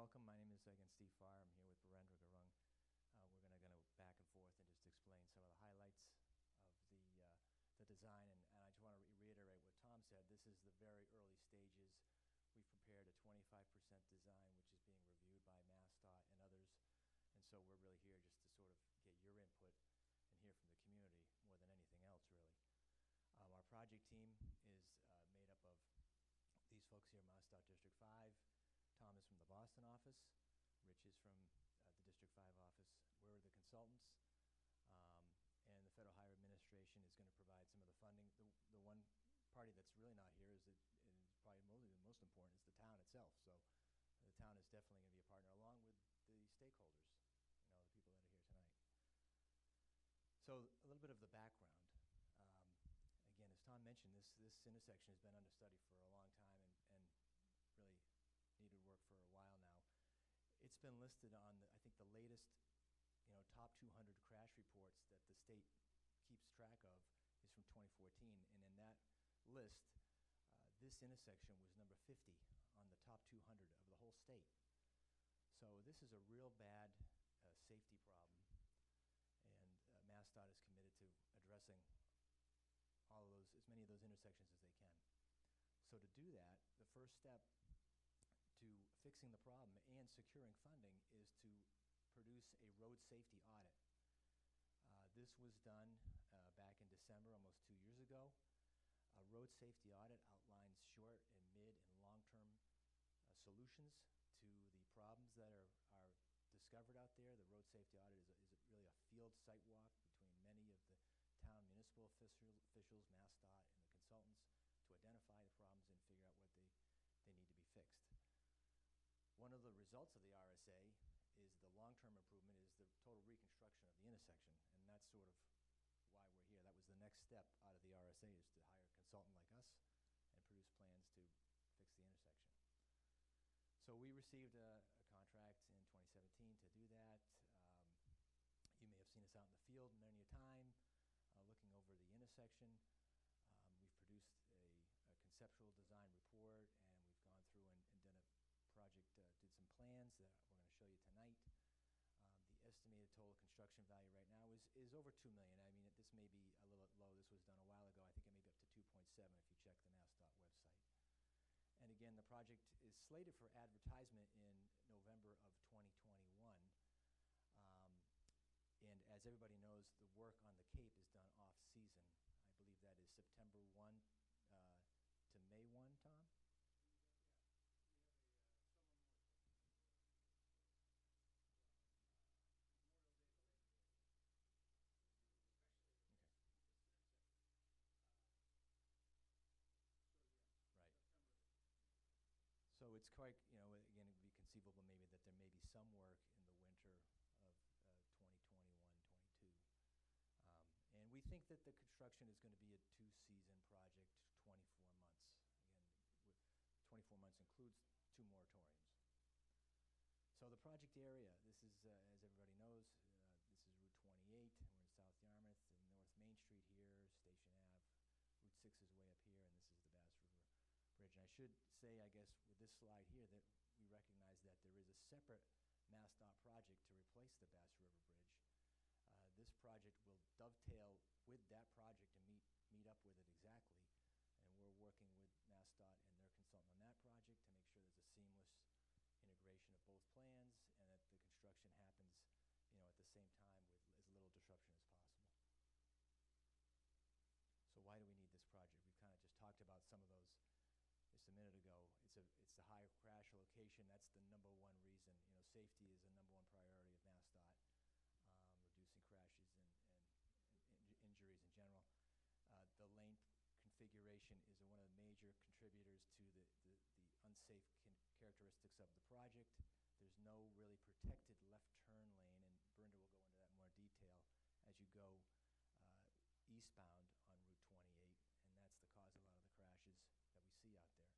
welcome. My name is, again, Steve Farr. I'm here with Barendra Garung. We're going to go back and forth and just explain some of the highlights of the design. And I just want to reiterate what Tom said. This is the very early stages. We've prepared a 25% design, which is being reviewed by MassDOT and others. And so we're really here just to sort of get your input and hear from the community more than anything else, really. Our project team is made up of these folks here, MassDOT District 5. Tom is from the Boston office. Rich is from the District 5 office. We're the consultants. And the Federal Highway Administration is going to provide some of the funding. The one party that's really not here is, and probably the most important, is the town itself. So the town is definitely going to be a partner, along with the stakeholders, you know, the people that are here tonight. So a little bit of the background. Again, as Tom mentioned, this intersection has been under study for a long time and really needed work for a while now. It's been listed on, I think, the latest, top 200 crash reports that the state keeps track of is from 2014, and in that list, this intersection was number 50 on the top 200 of the whole state. So this is a real bad safety problem, and MassDOT is committed to addressing all of those, as many of those intersections as they can. So to do that, the first step to fixing the problem and securing funding is to produce a road safety audit. This was done back in December, almost 2 years ago. A road safety audit outlines short and mid and long-term solutions to the problems that are discovered out there. The road safety audit is really a field site walk between many of the town municipal officials, MassDOT, and the consultants to identify the problems and figure out what they need to be fixed. One of the results of the RSA is the long-term improvement is the total reconstruction of the intersection, and that's sort of why we're here. That was the next step out of the RSA, is to hire a consultant like us and produce plans to fix the intersection. So we received a contract in 2017 to do that. You may have seen us out in the field many a time looking over the intersection. We've produced a conceptual design report, and we've gone through and done a project, did some plans that we're going to show you tonight. The estimated total construction value right now is over $2 million. I mean, this may be a little low. This was done a while ago. I think it may be up to 2.7 if you check the MassDOT website. And again, the project is slated for advertisement in November of 2021. And as everybody knows, the work on the Cape is done off-season. I believe that is September 1 to May 1, Tom? Right. So it's quite, again, it would be conceivable maybe that there may be some work in the winter of 2021, 22. And we think that the construction is going to be a 2-season project, 24 months. Again, 24 months includes 2 moratoriums. So the project area, this is, as everybody knows, this is Route 28. We're in South Yarmouth and North Main Street here, Station Ave. Route 6 is way up here, and this is the Bass River Bridge. And I should say, I guess, with this slide here, that we recognize that there is a separate MassDOT project to replace the Bass River Bridge. This project will dovetail with that project and meet up with it exactly. And we're working with MassDOT and their consultant on that project to make sure there's a seamless integration of both plans and that the construction happens, at the same time with as little disruption as possible. So why do we need this project? We've kind of just talked about some of those just a minute ago. It's a high crash location. That's the #1 reason. Safety is the #1 priority of MassDOT, reducing crashes and injuries in general. The lane configuration is one of the major contributors to the unsafe characteristics of the project. There's no really protected left turn lane, and Brenda will go into that in more detail as you go eastbound on Route 28, and that's the cause of a lot of the crashes that we see out there.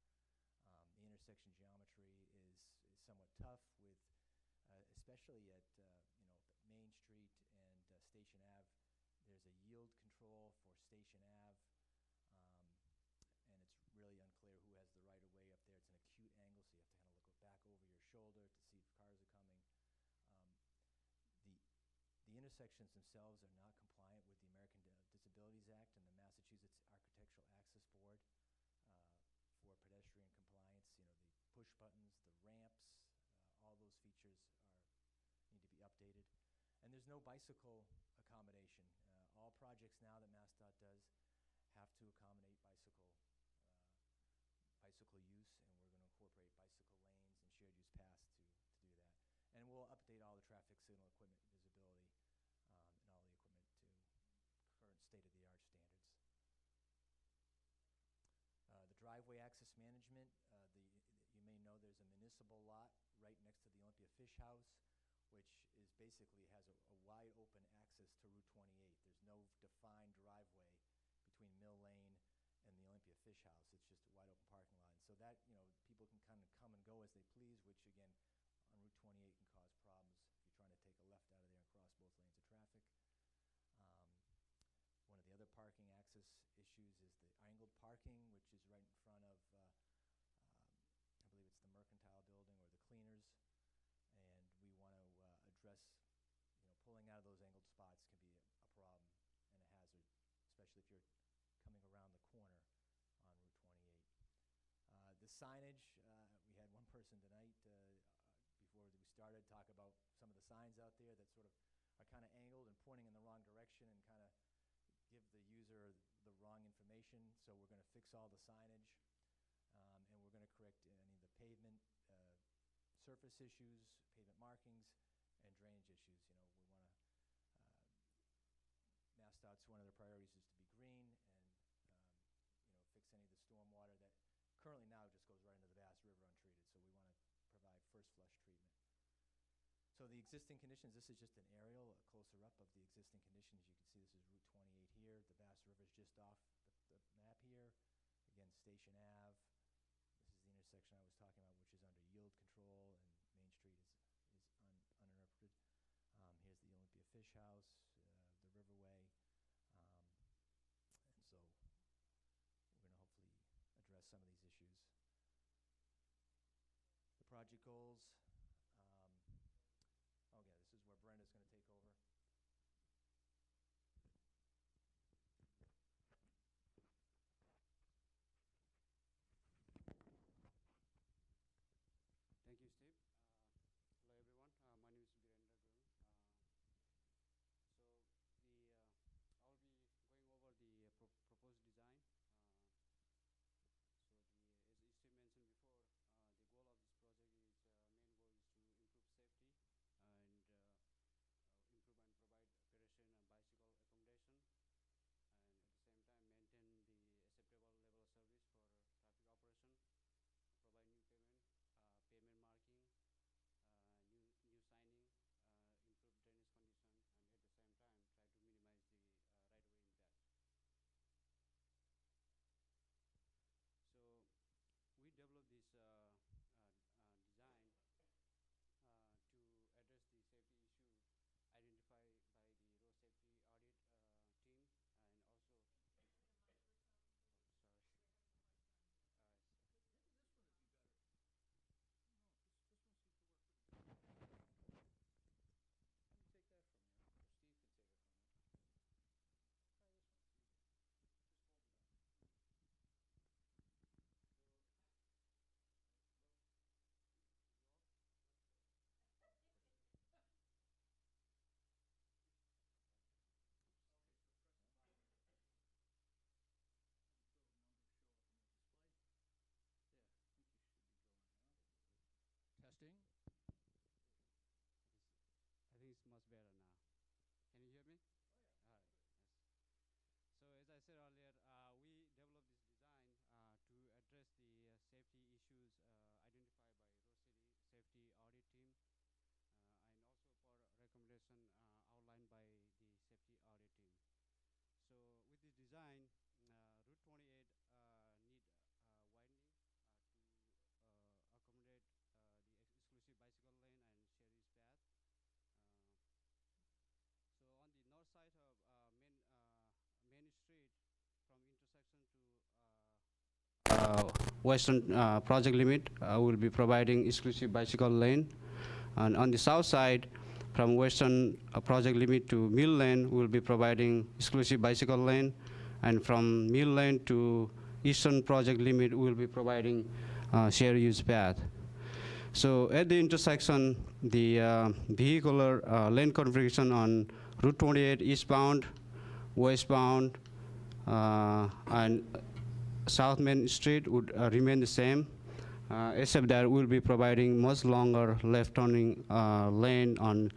The intersection geometry is somewhat tough, with especially at Main Street and Station Ave. There's a yield control for Station Ave, and it's really unclear who has the right of way up there. It's an acute angle, so you have to kind of look back over your shoulder to see intersections themselves are not compliant with the American Disabilities Act and the Massachusetts Architectural Access Board for pedestrian compliance. You know, the push buttons, the ramps, all those features need to be updated. And there's no bicycle accommodation. All projects now that MassDOT does have to accommodate bicycle use, and we're going to incorporate bicycle lanes and shared use paths to do that. And we'll update all the traffic signal equipment visibility and all the equipment to current state-of-the-art standards. The driveway access management, you may know there's a municipal lot right next to the Olympia Fish House, which is basically has a wide open access to Route 28. There's no defined driveway between Mill Lane and the Olympia Fish House. It's just a wide open parking lot. And so that, you know, people can kind of come and go as they please, which again, on Route 28 can cause problems if you're trying to take a left out of there and cross both lanes of traffic. One of the other parking access issues is the angled parking, which is right in front of, I believe it's the Mercantile Building or the Cleaners. And we want to address, you know, pulling out of those angled spots can be a problem and a hazard, especially if you're coming around the corner on Route 28. The signage, we had one person tonight before we started talk about some of the signs out there that sort of are kind of angled and pointing in the wrong direction and kind of give the user the wrong information. So we're going to fix all the signage, and we're going to correct any of the pavement surface issues, pavement markings, and drainage issues. You know, we want to, MassDOT's one of their priorities is to be green and, you know, fix any of the stormwater that currently now just goes right into the Bass River untreated. So we want to provide first flush treatment. So the existing conditions, this is just an aerial, a closer up of the existing conditions. You can see this is Route 28 here. The Bass River is just off the map here. Again, Station Ave. This is the intersection I was talking about, which is under yield control, and Main Street is uninterrupted. Here's the Olympia Fish House, the Riverway. And so we're going to hopefully address some of these issues. The project goals. Okay, this is where Brenda's going to take over. Thank you, Steve. Hello, everyone. My name is Birendra Guru. So I'll be going over the proposed design. As Steve mentioned before, the goal of this project is main goal is to improve safety and improve and provide pedestrian and bicycle accommodation, and at the same time maintain the acceptable level of service for traffic operation, provide new pavement marking, new signing, improve drainage condition, and at the same time try to minimize the right-of-way impact. So we developed this design to address the safety issue identified by the road safety audit team, and also. Sorry. Maybe this one would be better. No, this one seems to work pretty good. Let me take that from you, or Steve can take it from you. Try this one, it's easier. Just hold it up. So, hello? Is it on? Okay, so press the button. Until numbers show up on the display. Yeah. I think you should be going now. Testing. I think it's much better now. Can you hear me? Oh yeah. All right. Yes. So as I said earlier, we developed this design to address the safety issues identified by Road City Safety Audit Team, and also for recommendation outlined by the Safety Audit Team. So with this design, Route 28 need widening to accommodate the exclusive bicycle lane and shared use path. So on the north side of Main Street, from intersection to western project limit, will be providing exclusive bicycle lane, and on the south side from western project limit to Mill Lane, we'll be providing exclusive bicycle lane, and from Mill Lane to eastern project limit, we'll be providing shared use path. So at the intersection, the vehicular lane configuration on Route 28 eastbound, westbound, and South Main Street would remain the same, except that we'll be providing much longer left-turning lane on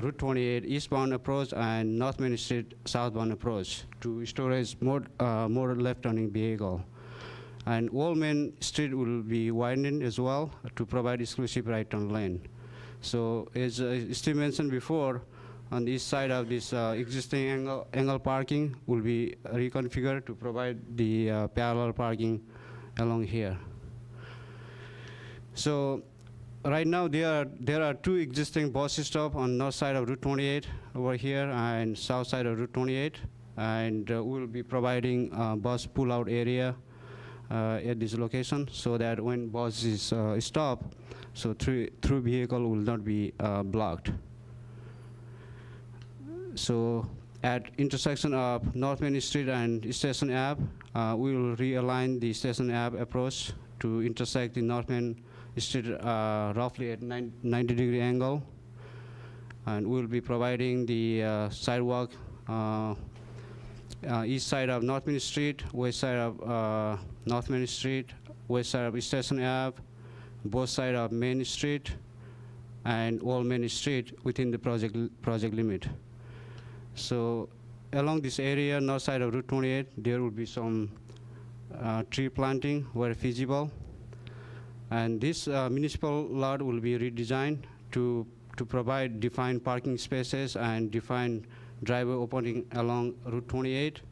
Route 28 eastbound approach and North Main Street southbound approach to storage more left-turning vehicle. And Old Main Street will be widened as well to provide exclusive right-turn lane. So as Steve mentioned before, on the east side of this existing angle parking will be reconfigured to provide the parallel parking along here. So right now there are two existing bus stops on north side of Route 28 over here and south side of Route 28, and we'll be providing bus pull-out area at this location so that when bus is stopped, so through vehicle will not be blocked. So at intersection of North Main Street and Station Ave, we will realign the Station Ave approach to intersect the North Main Street roughly at 90-degree angle, and we'll be providing the sidewalk east side of North Main Street, west side of North Main Street, west side of Station Ave, both sides of Main Street, and Old Main Street within the project limit. So along this area, north side of Route 28, there will be some tree planting where feasible. And this municipal lot will be redesigned to provide defined parking spaces and defined driveway opening along Route 28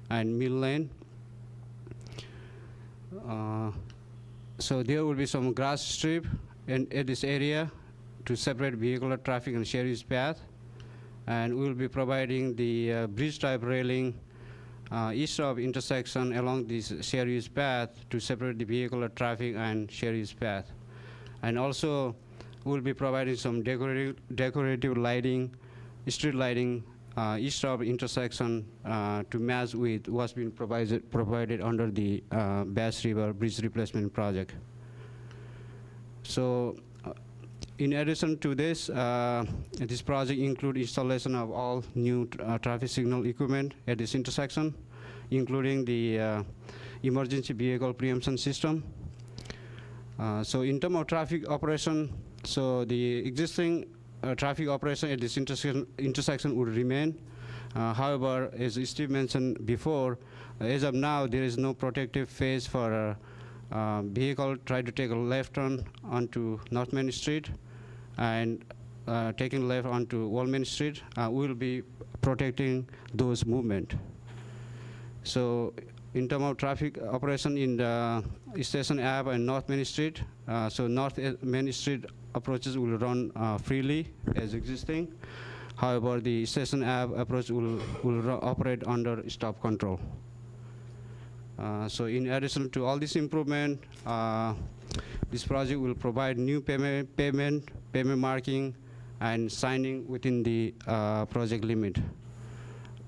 and Mill Lane. So there will be some grass strip at this area to separate vehicular traffic and shared use path. And we'll be providing the bridge type railing east of intersection along this shared use path to separate the vehicular traffic and shared use path. And also we'll be providing some decorative lighting, street lighting east of intersection to match with what's been provided under the Bass River Bridge Replacement Project. So in addition to this, this project includes installation of all new traffic signal equipment at this intersection, including the emergency vehicle preemption system. So in terms of traffic operation, so the existing traffic operation at this intersection would remain. However, as Steve mentioned before, as of now, there is no protective phase for vehicle try to take a left turn onto North Main Street and taking left onto Old Main Street. We'll be protecting those movement. So in terms of traffic operation in the Station Ave and North Main Street, so North Main Street approaches will run freely as existing. However, the Station Ave approach will operate under stop control. So in addition to all this improvement, this project will provide new pavement marking, and signing within the project limit.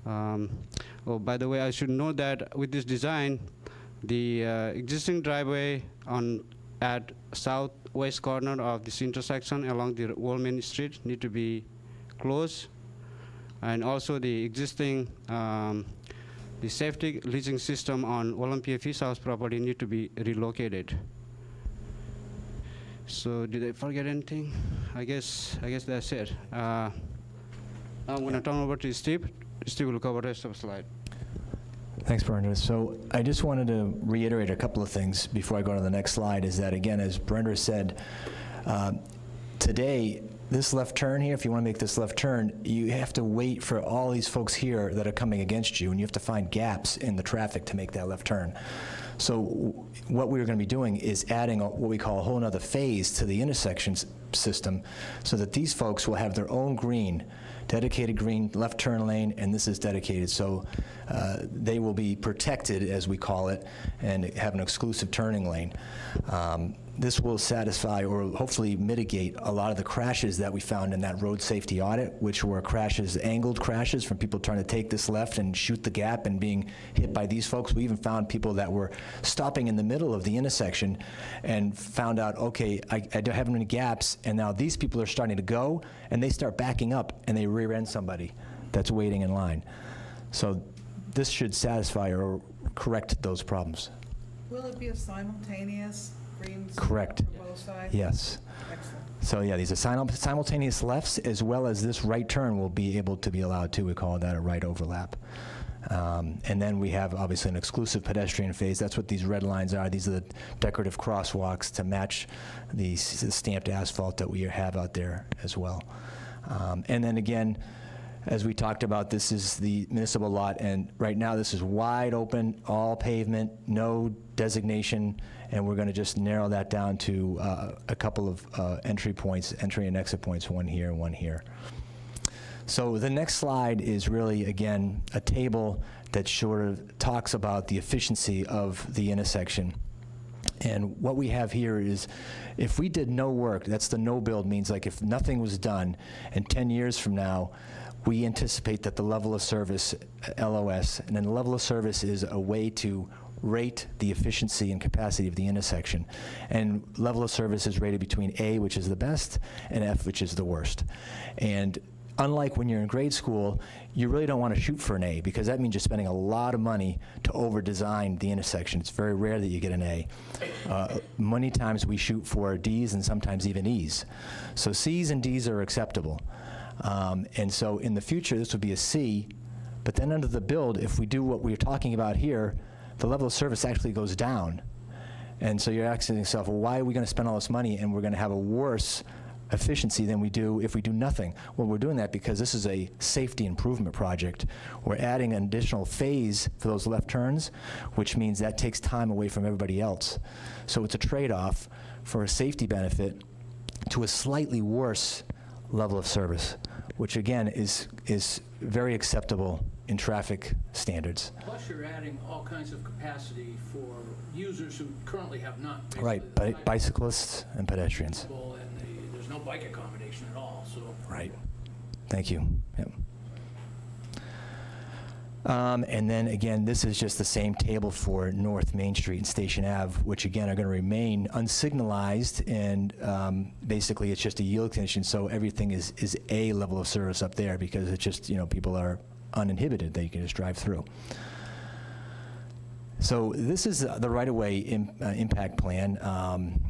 Oh, by the way, I should note that with this design, the existing driveway at southwest corner of this intersection along the Old Main Street need to be closed, and also the existing the safety leaching system on Olympia Fish House property need to be relocated. So did I forget anything? I guess that's it. I'm going to turn over to Steve. Steve will cover the rest of the slide. Thanks, Brenda. So I just wanted to reiterate a couple of things before I go to the next slide, is that, again, as Brenda said, today, this left turn here, if you want to make this left turn, you have to wait for all these folks here that are coming against you, and you have to find gaps in the traffic to make that left turn. So what we're going to be doing is adding what we call a whole nother phase to the intersections system so that these folks will have their own green, dedicated green left turn lane, and this is dedicated. So they will be protected, as we call it, and have an exclusive turning lane. This will satisfy or hopefully mitigate a lot of the crashes that we found in that road safety audit, which were crashes, angled crashes from people trying to take this left and shoot the gap and being hit by these folks. We even found people that were stopping in the middle of the intersection and found out, okay, I don't have any gaps, and now these people are starting to go, and they start backing up, and they rear-end somebody that's waiting in line. So this should satisfy or correct those problems. Will it be a simultaneous green signal Correct. for both sides? Yes. Excellent. So yeah, these are simultaneous lefts, as well as this right turn will be able to be allowed too. We call that a right overlap. And then we have obviously an exclusive pedestrian phase. That's what these red lines are. These are the decorative crosswalks to match the stamped asphalt that we have out there as well. And then again, as we talked about, this is the municipal lot, and right now this is wide open, all pavement, no designation, and we're going to just narrow that down to a couple of entry and exit points, one here and one here. So the next slide is really, again, a table that sort of talks about the efficiency of the intersection. And what we have here is, if we did no work, that's the no build, means like if nothing was done, and 10 years from now, we anticipate that the level of service, LOS, and then the level of service is a way to rate the efficiency and capacity of the intersection. And level of service is rated between A, which is the best, and F, which is the worst. And unlike when you're in grade school, you really don't want to shoot for an A, because that means you're spending a lot of money to over-design the intersection. It's very rare that you get an A. Many times we shoot for Ds and sometimes even Es. So Cs and Ds are acceptable. And so in the future, this would be a C, but then under the build, if we do what we're talking about here, the level of service actually goes down. And so you're asking yourself, well, why are we going to spend all this money and we're going to have a worse efficiency than we do if we do nothing? Well, we're doing that because this is a safety improvement project. We're adding an additional phase for those left turns, which means that takes time away from everybody else. So it's a trade-off for a safety benefit to a slightly worse level of service, which again is very acceptable in traffic standards. Plus, you're adding all kinds of capacity for users who currently have none. Right, bicyclists and pedestrians. And there's no bike accommodation at all, so. Right. Thank you. Yep. And then again, this is just the same table for North Main Street and Station Ave, which again are going to remain unsignalized, and basically it's just a yield condition, so everything is a level of service up there, because it's just, you know, people are uninhibited, they can just drive through. So this is the right-of-way impact plan.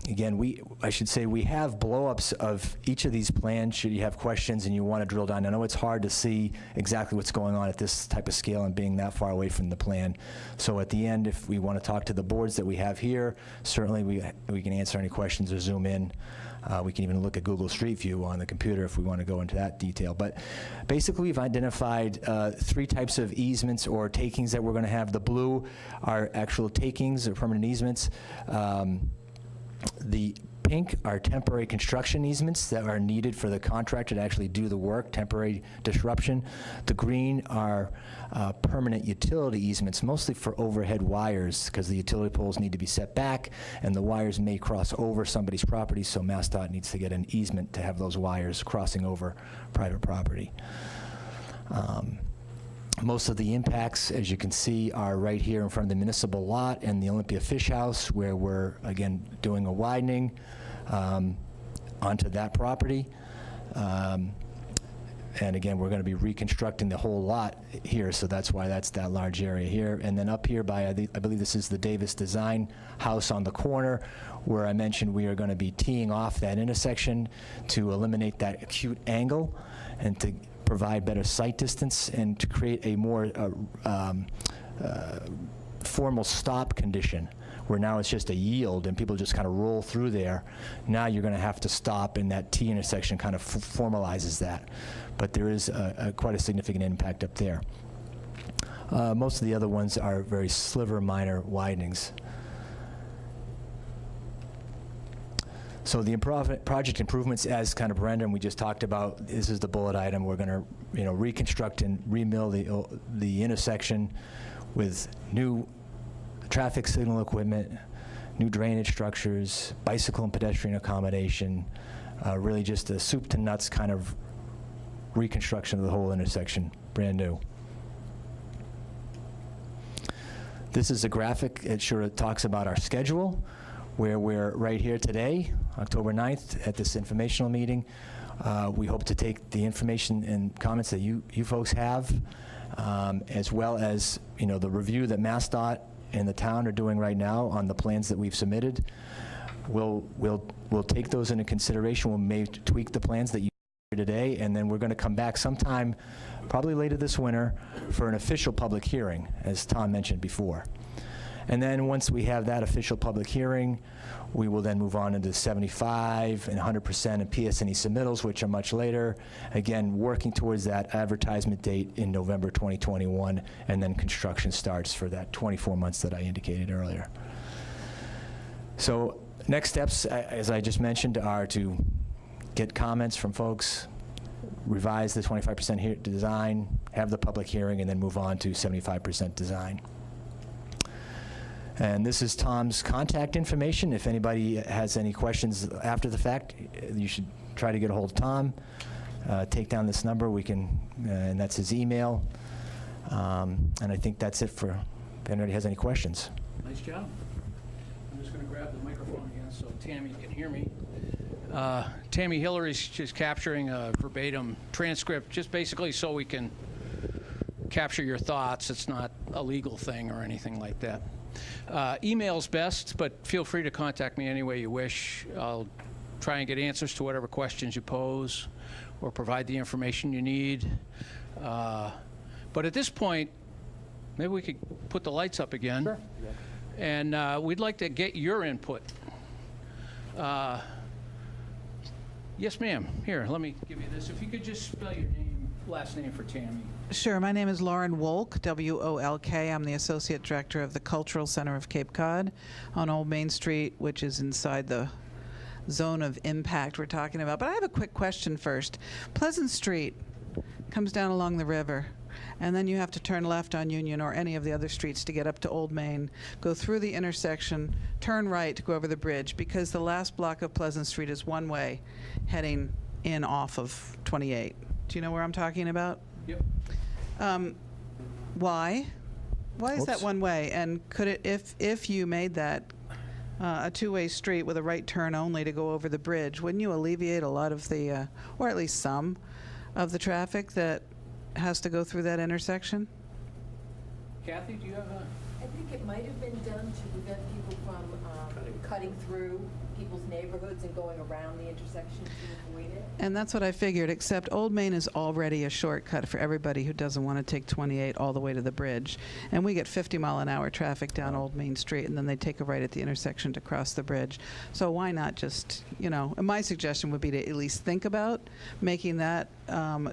Again, I should say we have blow-ups of each of these plans should you have questions and you want to drill down. I know it's hard to see exactly what's going on at this type of scale and being that far away from the plan. So at the end, if we want to talk to the boards that we have here, certainly we can answer any questions or zoom in. We can even look at Google Street View on the computer if we want to go into that detail. But basically, we've identified 3 types of easements or takings that we're going to have. The blue are actual takings or permanent easements. The pink are temporary construction easements that are needed for the contractor to actually do the work, temporary disruption. The green are permanent utility easements, mostly for overhead wires, because the utility poles need to be set back, and the wires may cross over somebody's property, so MassDOT needs to get an easement to have those wires crossing over private property. Most of the impacts, as you can see, are right here in front of the municipal lot and the Olympia Fish House, where we're, again, doing a widening onto that property. And again, we're going to be reconstructing the whole lot here, so that's why that's that large area here. And then up here by, I believe this is the Davis Design House on the corner, where I mentioned we are going to be teeing off that intersection to eliminate that acute angle and to provide better sight distance and to create a more formal stop condition, where now it's just a yield and people just kind of roll through there. Now you're going to have to stop, and that T intersection kind of formalizes that. But there is quite a significant impact up there. Most of the other ones are very sliver minor widenings. So the project improvements, as kind of Brenda and we just talked about, this is the bullet item. We're going to, reconstruct and remill the intersection with new traffic signal equipment, new drainage structures, bicycle and pedestrian accommodation, really just a soup to nuts kind of reconstruction of the whole intersection, brand new. This is a graphic. It sort of talks about our schedule, where we're right here today, October 9th, at this informational meeting. We hope to take the information and comments that you folks have, as well as, the review that MassDOT and the town are doing right now on the plans that we've submitted. We'll take those into consideration. We'll maybe tweak the plans that you today, and then we're going to come back sometime, probably later this winter, for an official public hearing, as Tom mentioned before. And then once we have that official public hearing, we will then move on into 75 and 100% and PSNE submittals, which are much later. Again, working towards that advertisement date in November 2021, and then construction starts for that 24 months that I indicated earlier. So next steps, as I just mentioned, are to get comments from folks, revise the 25% design, have the public hearing, and then move on to 75% design. And this is Tom's contact information. If anybody has any questions after the fact, you should try to get a hold of Tom. Take down this number. We can, and that's his email. And I think that's it for if anybody has any questions. Nice job. I'm just going to grab the microphone again so Tammy can hear me. Tammy Hillary's just capturing a verbatim transcript, just basically so we can capture your thoughts. It's not a legal thing or anything like that. Email's best, but feel free to contact me any way you wish. I'll try and get answers to whatever questions you pose or provide the information you need. But at this point, maybe we could put the lights up again. Sure. And we'd like to get your input. Yes, ma'am. Here, let me give you this. If you could just spell your name, last name for Tammy. Sure. My name is Lauren Wolk, W-O-L-K. I'm the Associate Director of the Cultural Center of Cape Cod on Old Main Street, which is inside the zone of impact we're talking about. But I have a quick question first. Pleasant Street comes down along the river, and then you have to turn left on Union or any of the other streets to get up to Old Main, go through the intersection, turn right to go over the bridge, because the last block of Pleasant Street is one way heading in off of 28. Do you know where I'm talking about? Yep. Why? Why is that Oops. one way? And could it, if you made that a two-way street with a right turn only to go over the bridge, wouldn't you alleviate a lot of the, or at least some of the traffic that has to go through that intersection? Kathy, do you have a... I think it might have been done to prevent people from cutting through people's neighborhoods and going around the intersection to avoid it. And that's what I figured, except Old Main is already a shortcut for everybody who doesn't want to take 28 all the way to the bridge. And we get 50-mile-an-hour traffic down Old Main Street, and then they take a right at the intersection to cross the bridge. So why not just, and my suggestion would be to at least think about making that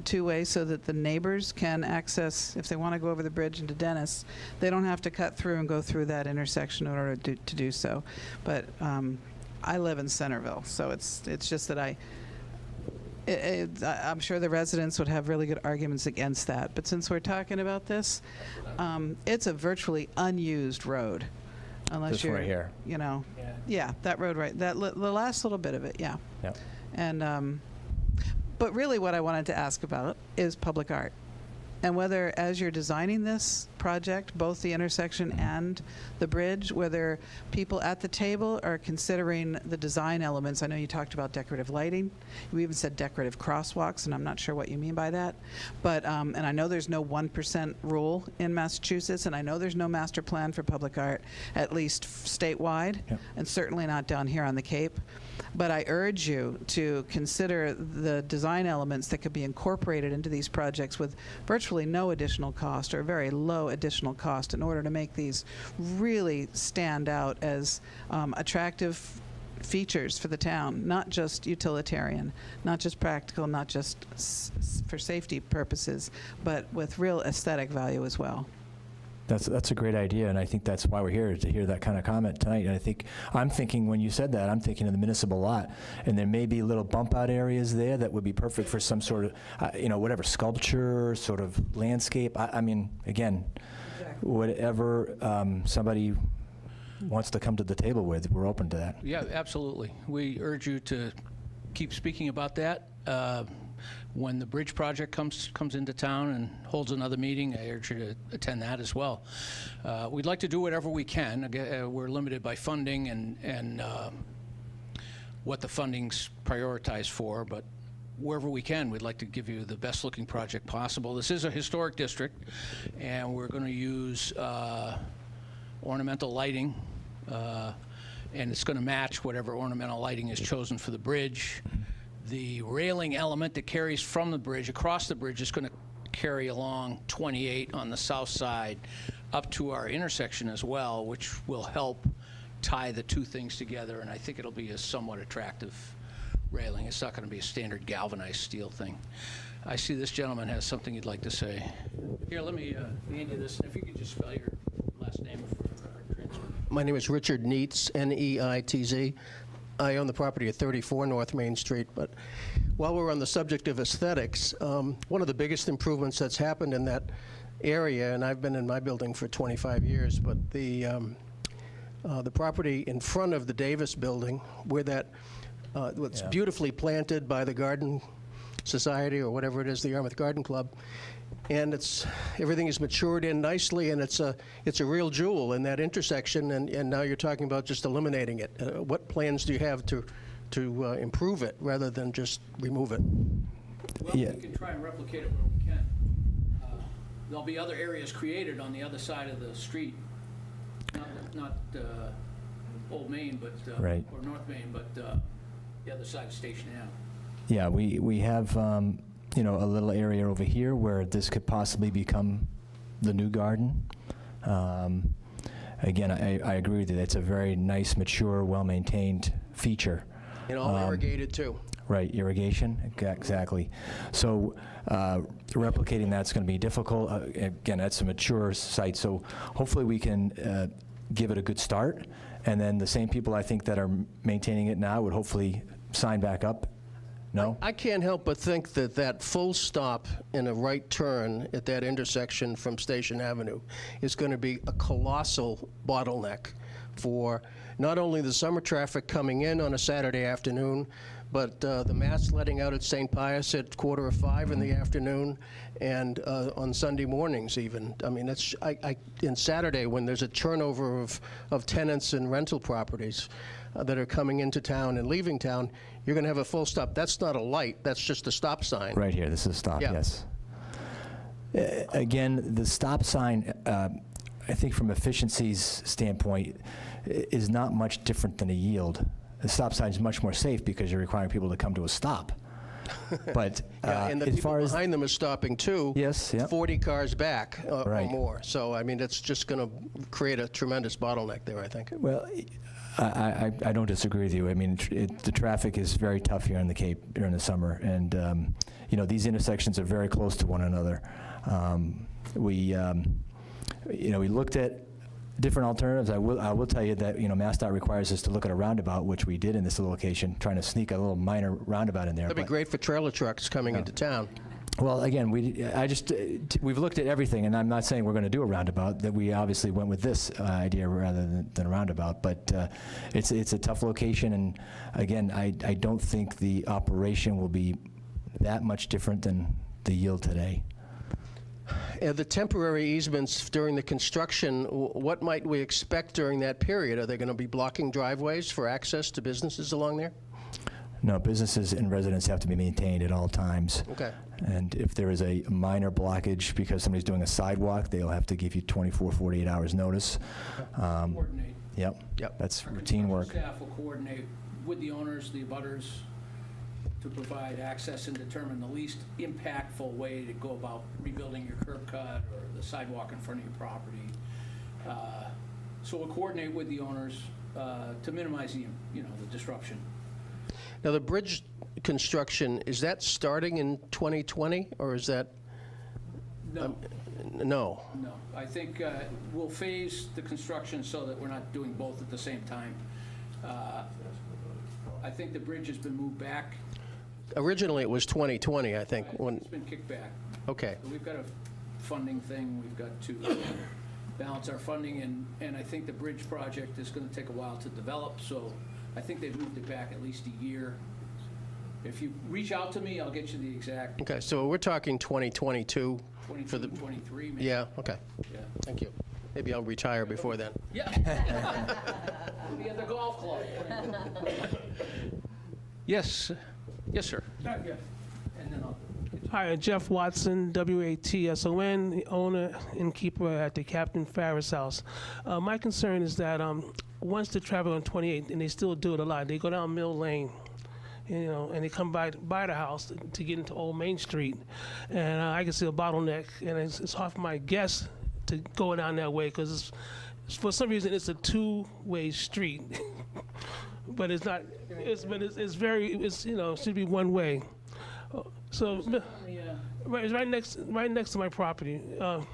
two-way so that the neighbors can access, if they want to go over the bridge into Dennis, they don't have to cut through and go through that intersection in order to do so. But I live in Centerville, so it's just that I'm sure the residents would have really good arguments against that. But since we're talking about this, it's a virtually unused road, unless This you're right here. Yeah, that road right, the last little bit of it, yeah. Yep. And but really, what I wanted to ask about is public art. And whether, as you're designing this project, both the intersection and the bridge, whether people at the table are considering the design elements. I know you talked about decorative lighting. You even said decorative crosswalks, and I'm not sure what you mean by that. But, and I know there's no 1% rule in Massachusetts, and I know there's no master plan for public art, at least statewide, and certainly not down here on the Cape. But I urge you to consider the design elements that could be incorporated into these projects with virtually no additional cost or very low additional cost in order to make these really stand out as attractive features for the town, not just utilitarian, not just practical, not just for safety purposes, but with real aesthetic value as well. That's a great idea, and I think that's why we're here, to hear that kind of comment tonight. And I'm thinking, when you said that, I'm thinking of the municipal lot, and there may be little bump out areas there that would be perfect for some sort of, whatever, sculpture, sort of landscape. I mean, again, whatever somebody wants to come to the table with, we're open to that. Yeah, absolutely. We urge you to keep speaking about that. When the bridge project comes into town and holds another meeting, I urge you to attend that as well. We'd like to do whatever we can. Again, we're limited by funding and what the funding's prioritized for, but wherever we can, we'd like to give you the best looking project possible. This is a historic district, and we're going to use ornamental lighting, and it's going to match whatever ornamental lighting is chosen for the bridge. The railing element that carries from the bridge across the bridge is going to carry along 28 on the south side up to our intersection as well, which will help tie the two things together, and I think it'll be a somewhat attractive railing. It's not going to be a standard galvanized steel thing. I see this gentleman has something he'd like to say. Here, let me hand you this, and if you could just spell your last name for transcript. My name is Richard Neitz, Neitz. I own the property at 34 North Main Street, but while we're on the subject of aesthetics, one of the biggest improvements that's happened in that area, and I've been in my building for 25 years, but the property in front of the Davis building, where that, what's beautifully planted by the Garden Society or whatever it is, the Yarmouth Garden Club, and everything is matured in nicely, and it's a real jewel in that intersection. And now you're talking about just eliminating it. What plans do you have to improve it rather than just remove it? Well, we can try and replicate it where we can. There'll be other areas created on the other side of the street, not Old Main, but Right. or North Main, but the other side of Station Ave. Yeah, we have a little area over here where this could possibly become the new garden. Again, I agree with you. It's a very nice, mature, well-maintained feature. And all irrigated too. Right, irrigation, exactly. So replicating that's going to be difficult. Again, that's a mature site, so hopefully we can give it a good start, and then the same people I think that are maintaining it now would hopefully sign back up. No? I can't help but think that that full stop in a right turn at that intersection from Station Avenue is going to be a colossal bottleneck for not only the summer traffic coming in on a Saturday afternoon, but the mass letting out at St. Pius at 4:45 in the afternoon, and on Sunday mornings even. I mean, that's in Saturday when there's a turnover of tenants and rental properties that are coming into town and leaving town, you're going to have a full stop. That's not a light. That's just a stop sign. Right here, this is a stop, Yeah. yes. Again, the stop sign, I think from efficiency's standpoint, is not much different than a yield. The stop sign is much more safe because you're requiring people to come to a stop. But And the as people far as behind them are stopping too. Yes, yeah. 40 cars back or Right. more. So, I mean, that's just going to create a tremendous bottleneck there, I think. Well, I don't disagree with you. I mean, the traffic is very tough here on the Cape during the summer, and these intersections are very close to one another. We looked at different alternatives. I will tell you that MassDOT requires us to look at a roundabout, which we did in this location, trying to sneak a little minor roundabout in there. That'd be but- great for trailer trucks coming into town. Well, again, we've looked at everything, and I'm not saying we're going to do a roundabout. That we obviously went with this idea rather than a roundabout. But it's a tough location, and again, I don't think the operation will be that much different than the yield today. The temporary easements during the construction, what might we expect during that period? Are they going to be blocking driveways for access to businesses along there? No, businesses and residents have to be maintained at all times. Okay. And if there is a minor blockage because somebody's doing a sidewalk, they'll have to give you 24, 48 hours notice. Coordinate. Yep. Yep. That's Our routine work. construction staff will coordinate with the owners, the abutters, to provide access and determine the least impactful way to go about rebuilding your curb cut or the sidewalk in front of your property. So we'll coordinate with the owners to minimize the disruption. Now, the bridge construction, is that starting in 2020, or is that? No, No. No. I think we'll phase the construction so that we're not doing both at the same time. I think the bridge has been moved back. Originally, it was 2020, I think, when, It's been kicked back. okay. We've got a funding thing, we've got to balance our funding, and I think the bridge project is going to take a while to develop, so I think they've moved it back at least a year. If you reach out to me, I'll get you the exact Okay, so we're talking 2022 for 22, the, 23, maybe. yeah, okay, Yeah. thank you. Maybe I'll retire before then. Yeah. We'll be at the golf club. Yes, yes, sir. Yeah. And then I'll. Hi, Jeff Watson, WATSON, the owner and keeper at the Captain Farris House. My concern is that once they travel on 28, and they still do it a lot, they go down Mill Lane, and they come by the house to get into Old Main Street, and I can see a bottleneck, and it's hard for my guests to go down that way because for some reason it's a two-way street, but it's not. It's should be one way. So, it's right next to my property. No,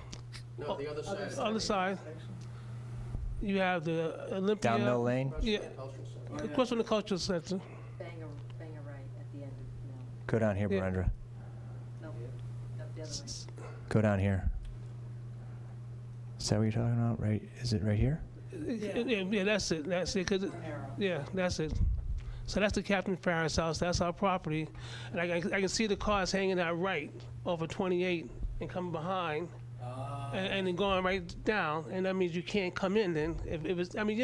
the other side. Other side, you have the Olympia. Down Mill Lane? Yeah, across from the cultural center. Bang a right at the end of Mill. Go down here, Yeah. Brenda. No, the other way. Go down here. Is that what you're talking about? Right? Is it right here? Yeah, that's it. That's it. Yeah, that's it. So that's the Captain Farris house. That's our property, and I can see the cars hanging out right over 28 and coming behind, and then going right down. And that means you can't come in. Then if it was, I mean,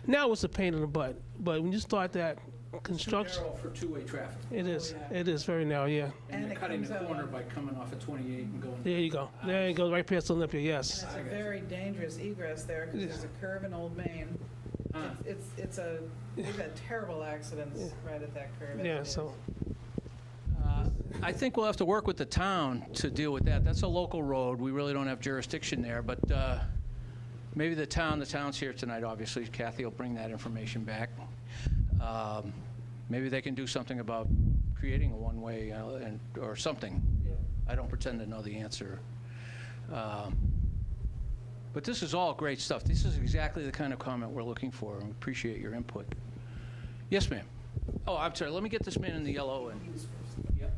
now it's a pain in the butt. But when you start that construction, Narrow for two-way traffic. it is. It is very narrow. Yeah. And you're it cutting comes the out corner on- by coming off at 28 and going. There you go. There you go. Right past Olympia. Yes. And it's a very dangerous egress there because there's a curve in Old Main. We've had terrible accidents right at that curve. as Yeah. it is. So. I think we'll have to work with the town to deal with that. That's a local road. We really don't have jurisdiction there, but maybe the town's here tonight, obviously. Kathy will bring that information back. Maybe they can do something about creating a one-way or something. I don't pretend to know the answer. But this is all great stuff. This is exactly the kind of comment we're looking for, and we appreciate your input. Yes, ma'am. Oh, I'm sorry. Let me get this man in the yellow. Yep.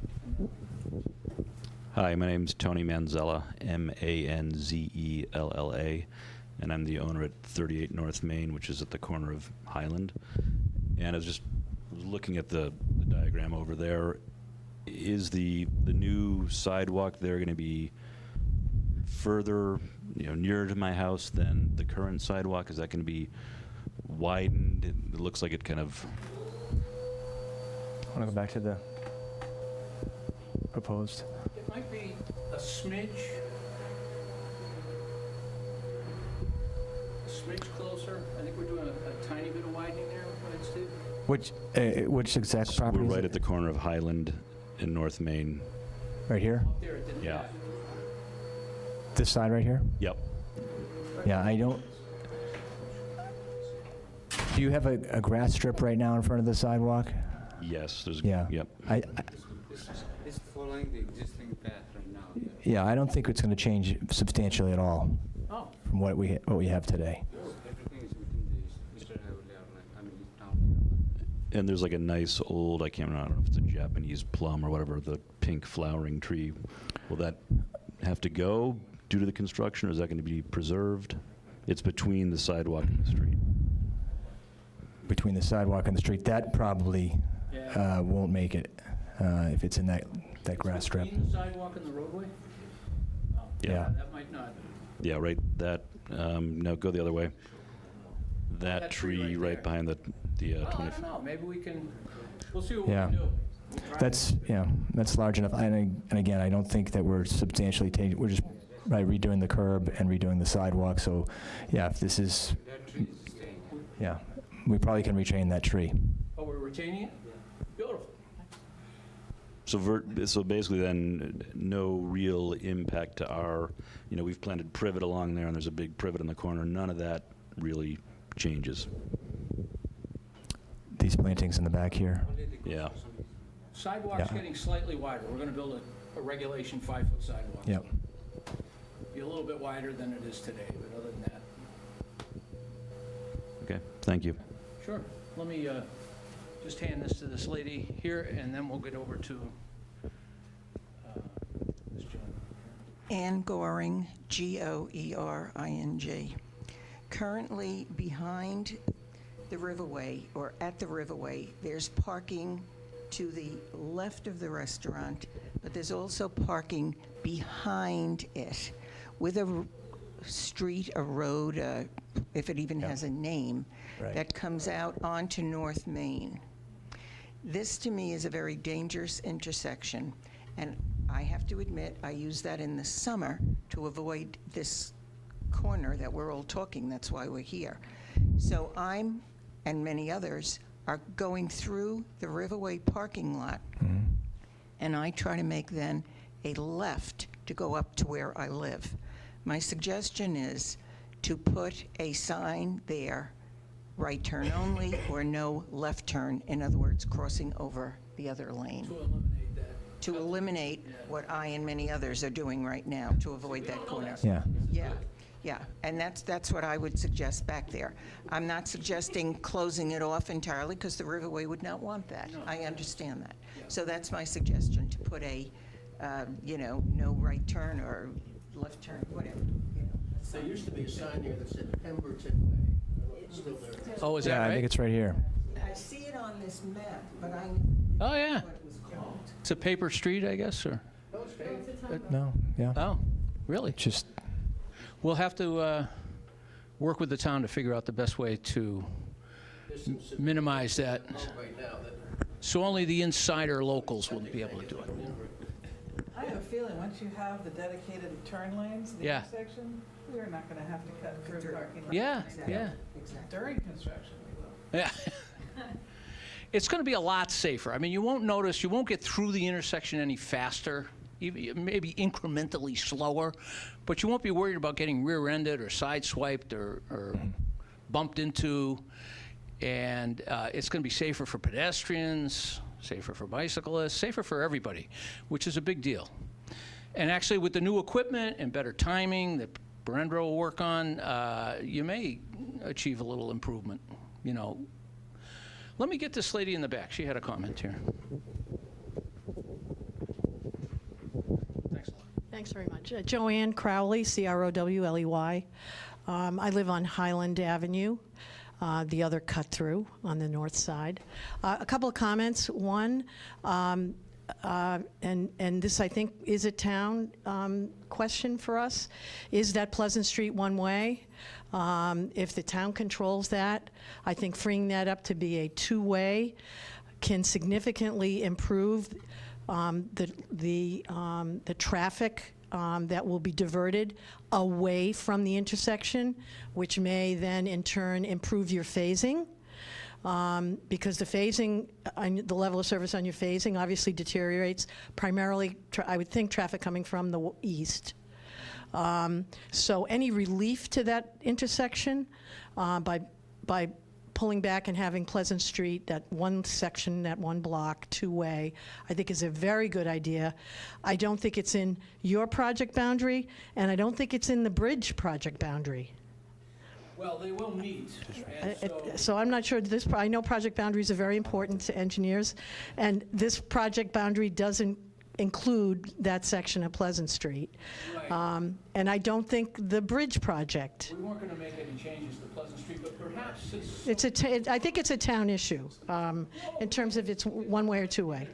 Hi, my name's Tony Manzella, Manzella, and I'm the owner at 38 North Main, which is at the corner of Highland. And I was just looking at the diagram over there. Is the new sidewalk there going to be further, nearer to my house than the current sidewalk? Is that going to be widened? It looks like it kind of. I want to go back to the proposed. It might be a smidge closer. I think we're doing a tiny bit of widening there, right, Steve? Which exact property? We're is right it? at the corner of Highland and North Main. Right here? Up there, it didn't. Yeah. This side right here? Yep. Yeah, I don't. Do you have a grass strip right now in front of the sidewalk? Yes. There's. Yeah. Yep. It's following the existing path right now. Yeah, I don't think it's going to change substantially at all Oh, from what we have today. Everything is within the Mr. Heavily town. And there's like a nice old, I can't remember, I don't know if it's a Japanese plum or whatever, the pink flowering tree. Will that have to go due to the construction, or is that going to be preserved? It's between the sidewalk and the street. Between the sidewalk and the street, that probably won't make it if it's in that grass strip. between the sidewalk and the roadway? Oh, Yeah. That might not. Yeah, right, that, no, go the other way. That That tree tree right right behind the Well, I 20. don't know, maybe we can, we'll see what Yeah. we can do. We'll try. That's large enough. And again, I don't think that we're substantially changing. We're just redoing the curb and redoing the sidewalk. So, yeah, if this is, That tree is staying. yeah, we probably can retain that tree. Oh, we're retaining it? Beautiful. So basically then, no real impact to our, we've planted privet along there, and there's a big privet in the corner. None of that really changes. These plantings in the back here. Only the Yeah. construction is- Sidewalk's Yeah. getting slightly wider. We're going to build a regulation 5-foot sidewalk. Yep. be a little bit wider than it is today, but other than that. Okay, thank you. Sure. Let me just hand this to this lady here, and then we'll get over to Ms. Jones. Ann Goring, Goering. Currently, behind the Riverway, or at the Riverway, there's parking to the left of the restaurant, but there's also parking behind it with a street, a road, if it even has a name, Right. that comes out onto North Main. This, to me, is a very dangerous intersection, and I have to admit, I use that in the summer to avoid this corner that we're all talking, that's why we're here. So I'm, and many others, are going through the Riverway parking lot, and I try to make then a left to go up to where I live. My suggestion is to put a sign there, right turn only, or no left turn, in other words, crossing over the other lane. To eliminate that. To eliminate what I and many others are doing right now to avoid that corner. Yeah. Yeah, and that's what I would suggest back there. I'm not suggesting closing it off entirely, because the Riverway would not want that. I understand that. So that's my suggestion, to put a, no right turn or left turn, whatever. There used to be a sign there that said Pemberton Way. It's still there. Oh, is that Yeah, right? I think it's right here. I see it on this map, but I Oh, yeah. what it was called. It's a paper street, I guess, or? No, yeah. Oh, really? Just, We'll have to work with the town to figure out the best way to There's some minimize that. right now that So only the insider locals will be able to do it. I have a feeling, once you have the dedicated turn lanes, the Yeah. intersection, we are not going to have to cut through parking lots. Yeah, yeah, During construction, we will. yeah. It's going to be a lot safer. I mean, you won't notice, you won't get through the intersection any faster, maybe incrementally slower, but you won't be worried about getting rear-ended or sideswiped or bumped into. And it's going to be safer for pedestrians, safer for bicyclists, safer for everybody, which is a big deal. And actually, with the new equipment and better timing that Berendra will work on, you may achieve a little improvement. Let me get this lady in the back. She had a comment here. Thanks a lot. Thanks very much. Joanne Crowley, Crowley. I live on Highland Avenue, the other cut-through on the north side. A couple of comments. One, and this, I think, is a town question for us, is that Pleasant Street one-way? If the town controls that, I think freeing that up to be a two-way can significantly improve the traffic that will be diverted away from the intersection, which may then in turn improve your phasing. Because the phasing, the level of service on your phasing obviously deteriorates, primarily, I would think, traffic coming from the east. So any relief to that intersection by pulling back and having Pleasant Street, that one section, that one block, two-way, I think is a very good idea. I don't think it's in your project boundary, and I don't think it's in the bridge project boundary. Well, they will meet. And So I'm not sure, I know project boundaries are very important to engineers, and this project boundary doesn't include that section of Pleasant Street. Right. And I don't think the bridge project, We weren't going to make any changes to Pleasant Street, but perhaps I think it's a town issue in terms of it's one-way or two-way.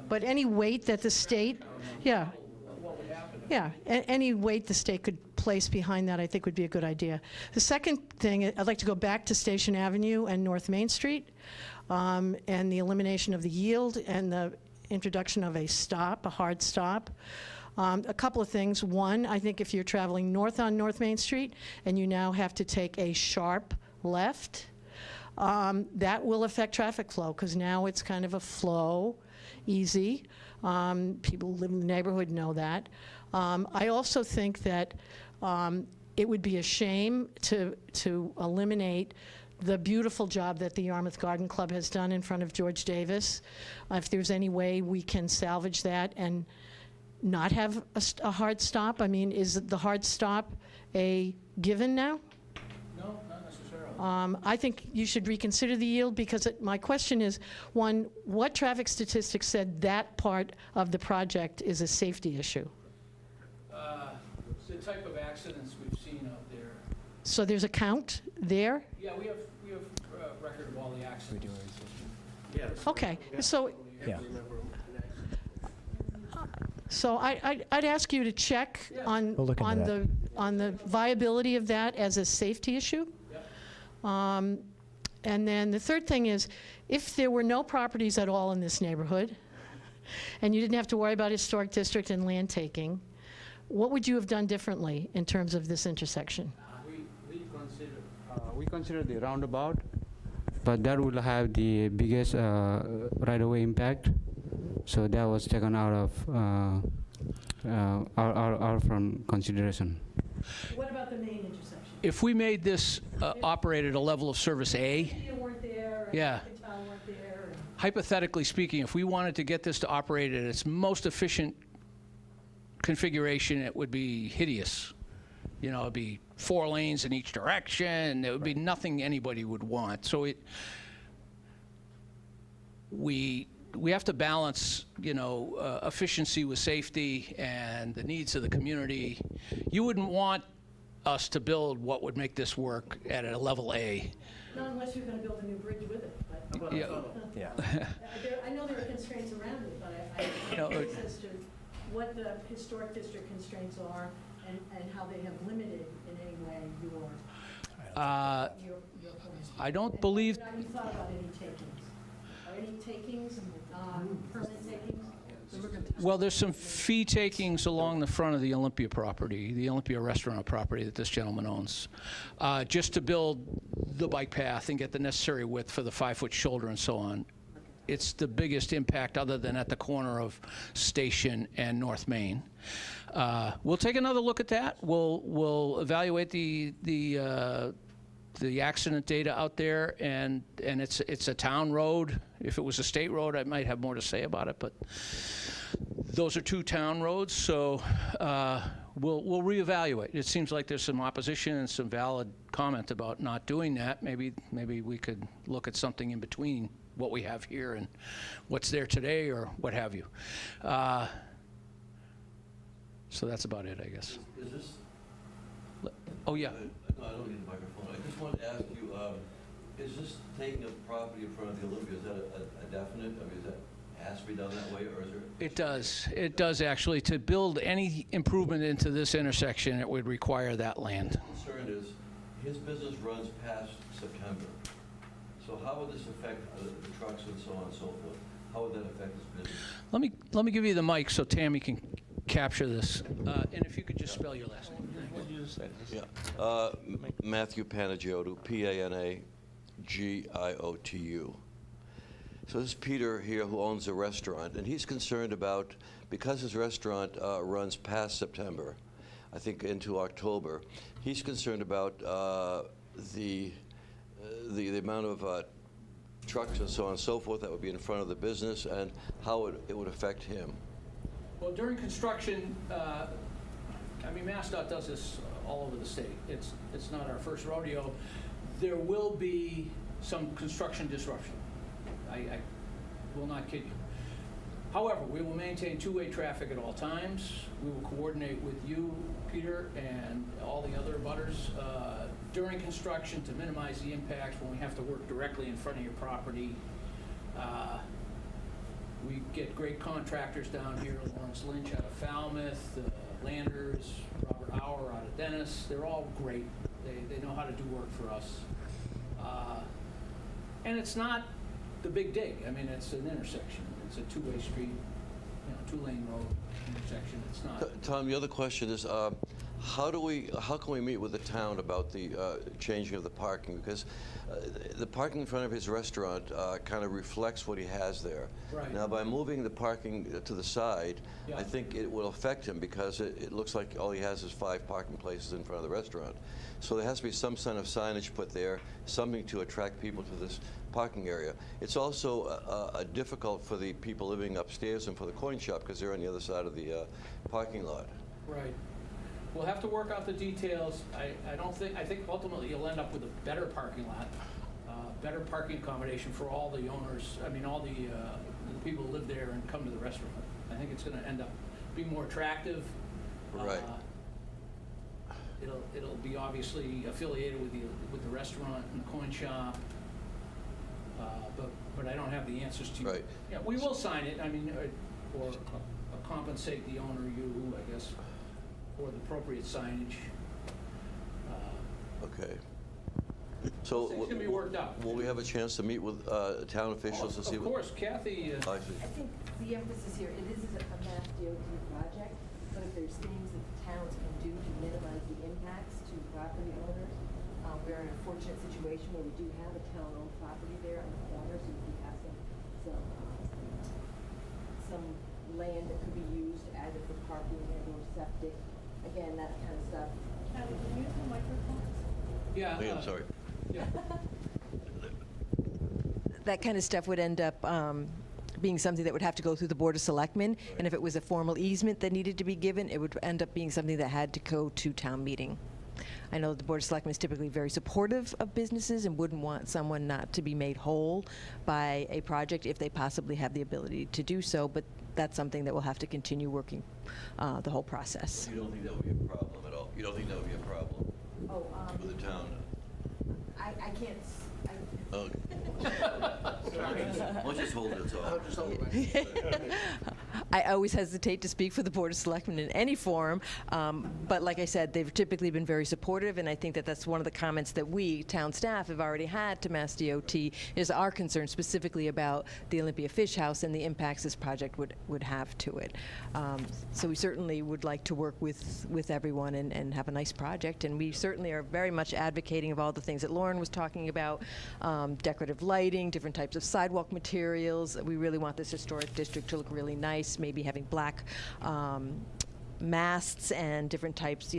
But any weight that the state, yeah. Yeah, any weight the state could place behind that, I think, would be a good idea. The second thing, I'd like to go back to Station Avenue and North Main Street, and the elimination of the yield and the introduction of a stop, a hard stop. A couple of things. One, I think if you're traveling north on North Main Street and you now have to take a sharp left, that will affect traffic flow, because now it's kind of a flow, easy. People who live in the neighborhood know that. I also think that it would be a shame to eliminate the beautiful job that the Yarmouth Garden Club has done in front of George Davis. If there's any way we can salvage that and not have a hard stop? I mean, is the hard stop a given now? No, not necessarily. I think you should reconsider the yield, because my question is, one, what traffic statistics said that part of the project is a safety issue? The type of accidents we've seen out there. So there's a count there? Yeah, we have record of all the accidents. Okay, so, Yeah. so I'd ask you to check on, We'll look into on the viability of that as a safety issue. And then the third thing is, if there were no properties at all in this neighborhood, and you didn't have to worry about historic district and land taking, what would you have done differently in terms of this intersection? We consider the roundabout, but that will have the biggest right-of-way impact. So that was taken out of our from consideration. What about the main intersection? If we made this operate at a level of service A, You weren't there, and Yeah. Mercantile weren't there, and- hypothetically speaking, if we wanted to get this to operate at its most efficient configuration, it would be hideous. You know, it'd be 4 lanes in each direction. There would be nothing anybody would want. So we have to balance, you know, efficiency with safety and the needs of the community. You wouldn't want us to build what would make this work at a level A. Not unless you're going to build a new bridge with it, but. Yeah. Yeah. I know there are constraints around it, but I'm No, curious as to what the historic district constraints are and how they have limited in any way your plans. I don't believe. Have you thought about any takings? Are any takings, permanent takings? Well, there's some fee takings along the front of the Olympia property, the Olympia restaurant property that this gentleman owns, just to build the bike path and get the necessary width for the 5-foot shoulder and so on. It's the biggest impact other than at the corner of Station and North Main. We'll take another look at that. We'll evaluate the accident data out there, and it's a town road. If it was a state road, I might have more to say about it, but those are 2 town roads, so we'll reevaluate. It seems like there's some opposition and some valid comment about not doing that. Maybe we could look at something in between what we have here and what's there today, or what have you. So that's about it, I guess. Is this? Oh, yeah. No, I don't need the microphone. I just wanted to ask you, is this taking a property in front of the Olympia, is that a definite? I mean, is that has to be done that way, or is there? It does. It does, actually. To build any improvement into this intersection, it would require that land. The concern is, his business runs past September. So how would this affect the trucks and so on and so forth? How would that affect his business? Let me give you the mic so Tammy can capture this. And if you could just spell your last name. What did you just say? Yeah. Matthew Panagiotou, P-A-N-A-G-I-O-T-U. So this is Peter here, who owns a restaurant, and he's concerned about, because his restaurant runs past September, I think into October, he's concerned about the amount of trucks and so on and so forth that would be in front of the business, and how it would affect him. Well, during construction, I mean, MassDOT does this all over the state. It's not our first rodeo. There will be some construction disruption. I will not kid you. However, we will maintain 2-way traffic at all times. We will coordinate with you, Peter, and all the other abutters during construction to minimize the impacts when we have to work directly in front of your property. We get great contractors down here, Lawrence Lynch out of Falmouth, Landers, Robert Auer out of Dennis. They're all great. They know how to do work for us. And it's not the big dig. I mean, it's an intersection. It's a 2-way street, 2-lane road intersection. It's not. Tom, the other question is, how can we meet with the town about the changing of the parking? Because the parking in front of his restaurant kind of reflects what he has there. Right. Now, by moving the parking to the side, Yeah. I think it will affect him because it looks like all he has is 5 parking places in front of the restaurant. So there has to be some kind of signage put there, something to attract people to this parking area. It's also difficult for the people living upstairs and for the coin shop because they're on the other side of the parking lot. Right. We'll have to work out the details. I think ultimately you'll end up with a better parking lot, better parking accommodation for all the owners, all the people who live there and come to the restaurant. I think it's going to end up being more attractive. Right. It'll be obviously affiliated with the restaurant and the coin shop, but I don't have the answers to you. Right. Yeah, we will sign it. Or compensate the owner, I guess, for the appropriate signage. Okay. So Things can be worked out. will we have a chance to meet with town officials to see? Of course, Kathy. I see. I think the emphasis here, it is a Mass DOT project, but if there's things that the towns can do to minimize the impacts to property owners, we're in a fortunate situation where we do have a town-owned property there on the corner, so we have some land that could be used either for parking or septic. Again, that kind of stuff. Can you use the microphone? Yeah. Lee, I'm sorry. Yeah. That kind of stuff would end up being something that would have to go through the Board of Selectmen, and if it was a formal easement that needed to be given, it would end up being something that had to go to town meeting. I know that the Board of Selectmen is typically very supportive of businesses and wouldn't want someone not to be made whole by a project if they possibly have the ability to do so, but that's something that we'll have to continue working the whole process. You don't think that would be a problem at all? You don't think that would be a problem with the town? I can't. Okay. Why don't you just hold it, I always hesitate to speak for the Board of Selectmen in any forum, but like I said, they've typically been very supportive, and I think that that's one of the comments that we, town staff, have already had to Mass DOT, is our concern specifically about the Olympia Fish House and the impacts this project would have to it. So we certainly would like to work with everyone and have a nice project, and we certainly are very much advocating of all the things that Lauren was talking about, decorative lighting, different types of sidewalk materials. We really want this historic district to look really nice, maybe having black masts and different types,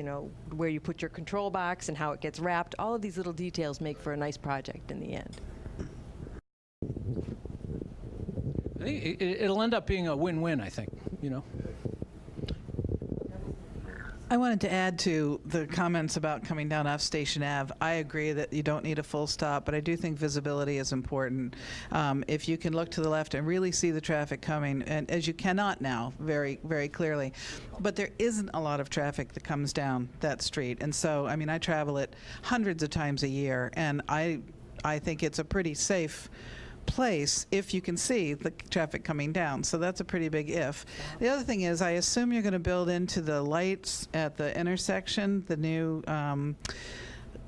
where you put your control box and how it gets wrapped. All of these little details make for a nice project in the end. I think it'll end up being a win-win, I think, I wanted to add to the comments about coming down off Station Ave. I agree that you don't need a full stop, but I do think visibility is important. If you can look to the left and really see the traffic coming, and as you cannot now, very, very clearly, but there isn't a lot of traffic that comes down that street. And so, I travel it hundreds of times a year, and I think it's a pretty safe place if you can see the traffic coming down. So that's a pretty big if. The other thing is, I assume you're going to build into the lights at the intersection the new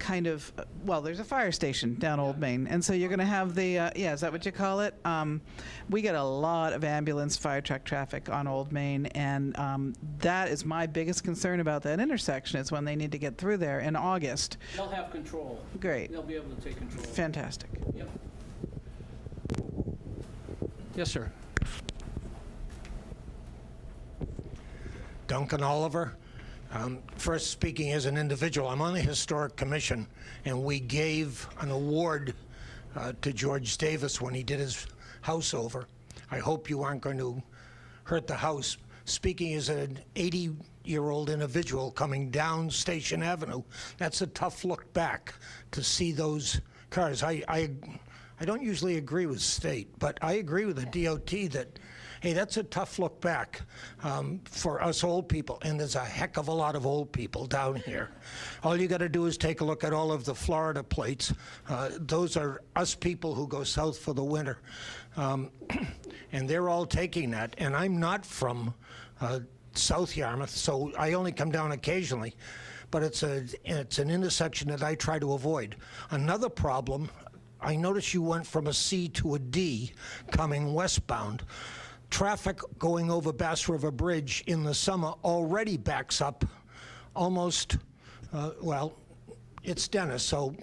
there's a fire station down Old Main, and so you're going to have the is that what you call it? We get a lot of ambulance fire truck traffic on Old Main, and that is my biggest concern about that intersection, is when they need to get through there in August. They'll have control. Great. They'll be able to take control. Fantastic. Yep. Yes, sir. Duncan Oliver. First, speaking as an individual, I'm on the Historic Commission, and we gave an award to George Davis when he did his house over. I hope you aren't going to hurt the house. Speaking as an 80-year-old individual coming down Station Avenue, that's a tough look back to see those cars. I don't usually agree with state, but I agree with the DOT that, hey, that's a tough look back for us old people, and there's a heck of a lot of old people down here. All you got to do is take a look at all of the Florida plates. Those are us people who go south for the winter, and they're all taking that, and I'm not from South Yarmouth, so I only come down occasionally, but it's an intersection that I try to avoid. Another problem, I noticed you went from a C to a D coming westbound. Traffic going over Bass River Bridge in the summer already backs up almost, well, it's Dennis, so,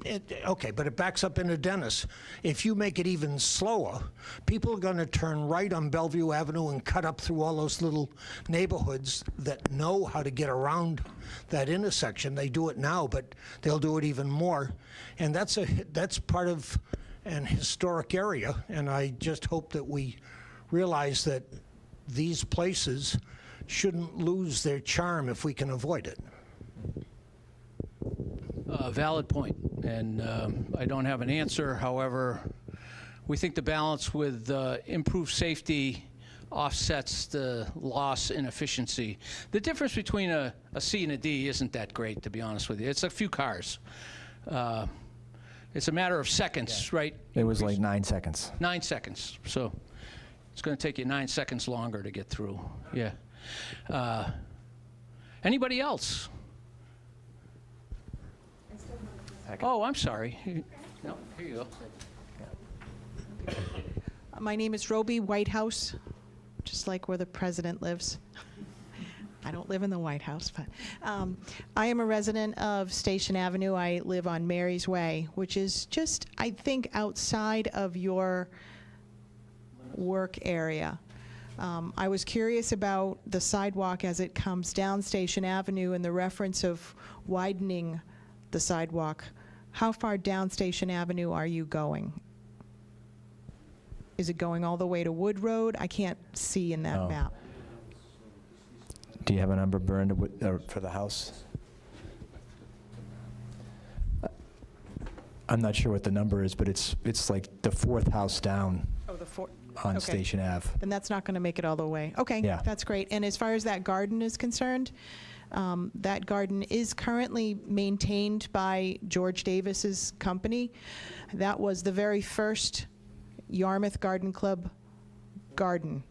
okay, but it backs up into Dennis. If you make it even slower, people are going to turn right on Bellevue Avenue and cut up through all those little neighborhoods that know how to get around that intersection. They do it now, but they'll do it even more. And that's part of an historic area, and I just hope that we realize that these places shouldn't lose their charm if we can avoid it. Valid point, and I don't have an answer. However, we think the balance with improved safety offsets the loss in efficiency. The difference between a C and a D isn't that great, to be honest with you. It's a few cars. It's a matter of seconds, right? It was like 9 seconds. 9 seconds. So it's going to take you 9 seconds longer to get through. Yeah. Anybody else? Oh, I'm sorry. No, here you go. My name is Roby Whitehouse, just like where the president lives. I don't live in the White House, but I am a resident of Station Avenue. I live on Mary's Way, which is just, I think, outside of your work area. I was curious about the sidewalk as it comes down Station Avenue and the reference of widening the sidewalk. How far down Station Avenue are you going? Is it going all the way to Wood Road? I can't see in that map. Do you have a number, Brenda, for the house? I'm not sure what the number is, but it's like the fourth house down Oh, the four. on Okay. Station Ave. Then that's not going to make it all the way. Okay, Yeah. that's great. And as far as that garden is concerned, that garden is currently maintained by George Davis's company. That was the very first Yarmouth Garden Club garden.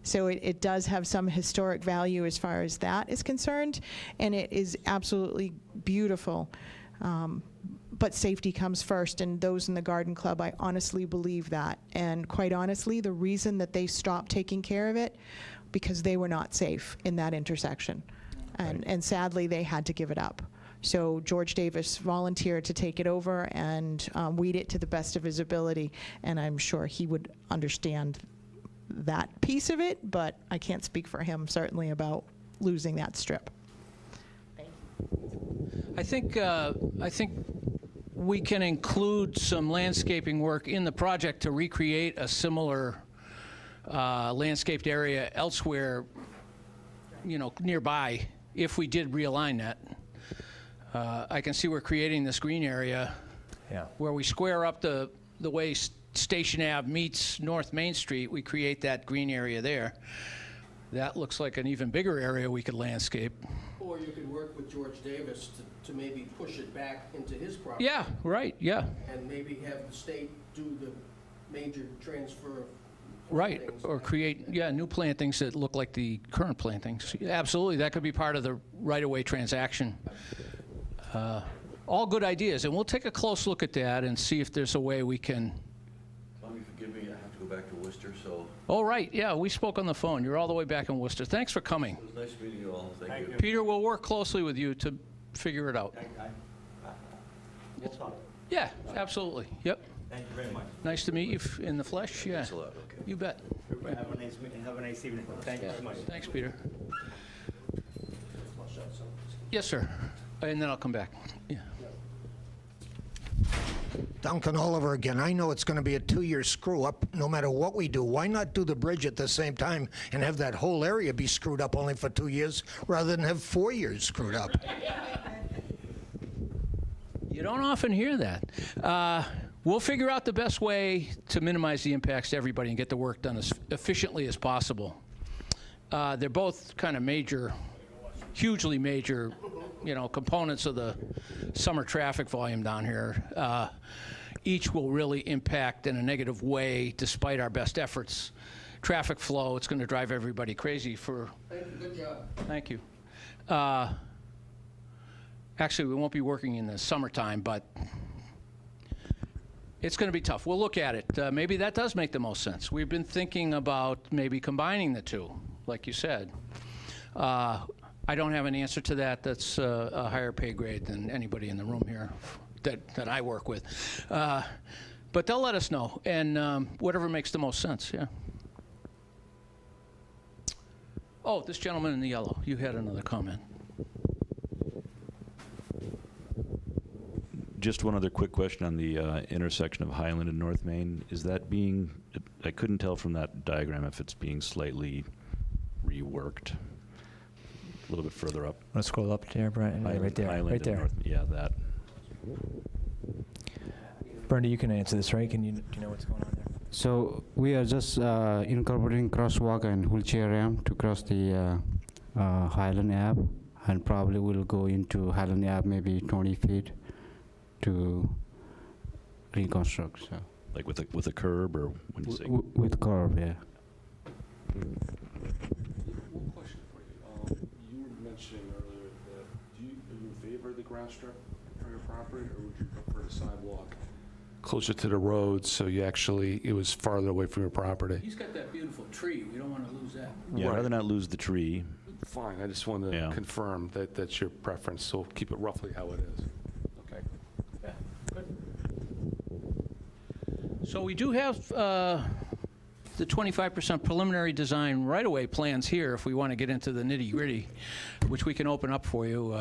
So it does have some historic value as far as that is concerned, and it is absolutely beautiful. But safety comes first, and those in the garden club, I honestly believe that. And quite honestly, the reason that they stopped taking care of it, because they were not safe in that intersection. And sadly, they had to give it up. So George Davis volunteered to take it over and weed it to the best of his ability, and I'm sure he would understand that piece of it, but I can't speak for him, certainly, about losing that strip. I think we can include some landscaping work in the project to recreate a similar landscaped area elsewhere, nearby, if we did realign that. I can see we're creating this green area where we square up the way Station Ave meets North Main Street. We create that green area there. That looks like an even bigger area we could landscape. Or you could work with George Davis to maybe push it back into his property. Yeah, right, yeah. And maybe have the state do the major transfer of Right, plantings. or create, new plantings that look like the current plantings. Absolutely, that could be part of the right-of-way transaction. All good ideas, and we'll take a close look at that and see if there's a way we can. Tommy, forgive me, I have to go back to Worcester, so Oh, right, yeah, we spoke on the phone. You're all the way back in Worcester. Thanks for coming. it was nice meeting you all. Thank you. Peter, we'll work closely with you to figure it out. We'll talk. Yeah, absolutely, yep. Thank you very much. Nice to meet you in the flesh, yeah. Thanks a lot, okay. You bet. Have a nice meeting. Have a nice evening. Thank you very much. Thanks, Peter. Yes, sir. And then I'll come back. Yeah. Duncan Oliver again. I know it's going to be a 2-year screw-up no matter what we do. Why not do the bridge at the same time and have that whole area be screwed up only for 2 years rather than have 4 years screwed up? You don't often hear that. We'll figure out the best way to minimize the impacts to everybody and get the work done as efficiently as possible. They're both kind of major, hugely major, components of the summer traffic volume down here. Each will really impact in a negative way despite our best efforts. Traffic flow, it's going to drive everybody crazy for... Thank you, good job. Thank you. Actually, we won't be working in the summertime, but it's going to be tough. We'll look at it. Maybe that does make the most sense. We've been thinking about maybe combining the two, like you said. I don't have an answer to that. That's a higher pay grade than anybody in the room here that I work with. But they'll let us know, and whatever makes the most sense, yeah. Oh, this gentleman in the yellow, you had another comment. Just one other quick question on the intersection of Highland and North Main. Is that being, I couldn't tell from that diagram if it's being slightly reworked. A little bit further up. Want to scroll up there, Brian? Highland, Right there. Highland Right and there. North, yeah, that. Brenda, you can answer this, right? Do you know what's going on there? So we are just incorporating crosswalk and wheelchair ramp to cross the Highland Ave, and probably we'll go into Highland Ave maybe 20 feet to reconstruct. So Like with a curb, or when you say? with curve, yeah. One question for you. You were mentioning earlier that are you in favor of the grass strip for your property, or would you prefer a sidewalk closer to the road so it was farther away from your property? He's got that beautiful tree. We don't want to lose that. Yeah, I'd Right. rather not lose the tree. Fine, I just wanted to Yeah. confirm that that's your preference, so keep it roughly how it is. Okay. Yeah, good. So we do have the 25% preliminary design right-of-way plans here if we want to get into the nitty-gritty, which we can open up for you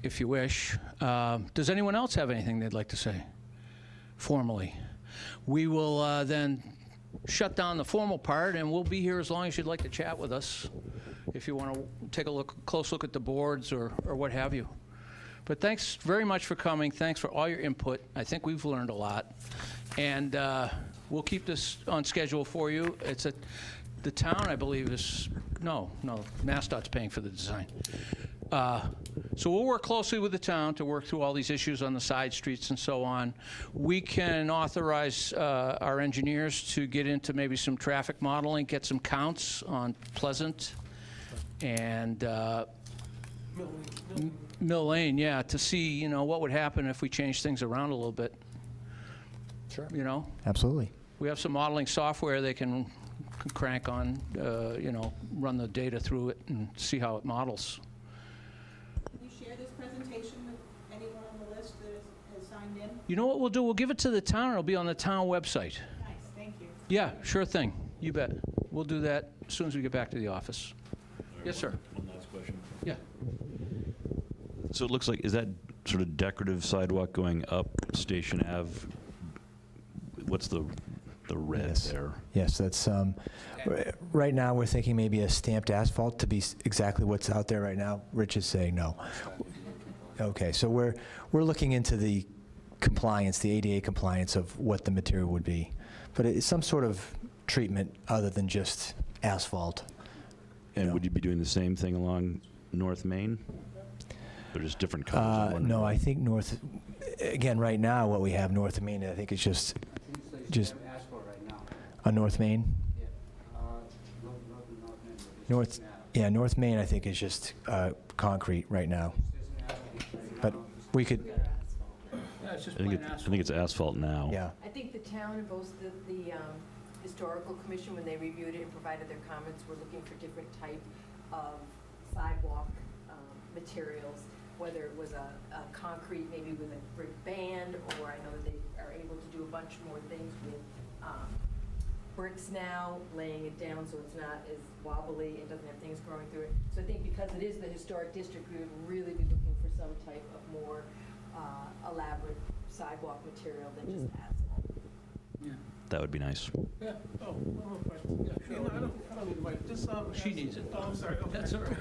if you wish. Does anyone else have anything they'd like to say formally? We will then shut down the formal part, and we'll be here as long as you'd like to chat with us, if you want to take a close look at the boards or what have you. But thanks very much for coming. Thanks for all your input. I think we've learned a lot. And we'll keep this on schedule for you. The town, I believe, no, MassDOT's paying for the design. So we'll work closely with the town to work through all these issues on the side streets and so on. We can authorize our engineers to get into maybe some traffic modeling, get some counts on Pleasant and Mill Lane, yeah, to see, what would happen if we change things around a little bit. Sure. Absolutely. We have some modeling software they can crank on, run the data through it and see how it models. Can you share this presentation with anyone on the list that has signed in? You know what we'll do? We'll give it to the town. It'll be on the town website. Nice, thank you. Yeah, sure thing. You bet. We'll do that as soon as we get back to the office. Yes, sir. One last question. Yeah. So it looks like, is that sort of decorative sidewalk going up Station Ave? What's the red there? Yes, that's, right now, we're thinking maybe a stamped asphalt to be exactly what's out there right now. Rich is saying no. Okay, so we're looking into the compliance, the ADA compliance of what the material would be. But it's some sort of treatment other than just asphalt. And would you be doing the same thing along North Main? Or just different colors? No, I think again, right now, what we have North of Main, I think it's just asphalt right now. on North Main. Yeah. North Main, I think, is just concrete right now. But we could, Yeah, it's just I think it's asphalt now. yeah. I think the town and both the historical commission, when they reviewed it and provided their comments, were looking for different type of sidewalk materials, whether it was a concrete, maybe with a brick band, or I know that they are able to do a bunch more things with bricks now, laying it down so it's not as wobbly and doesn't have things growing through it. So I think because it is the historic district, we would really be looking for some type of more elaborate sidewalk material than just asphalt. Yeah. That would be nice. Yeah. Oh, one more question. Yeah, sure. I don't need the mic. Just, She needs it. Oh, I'm sorry. Okay. That's all right.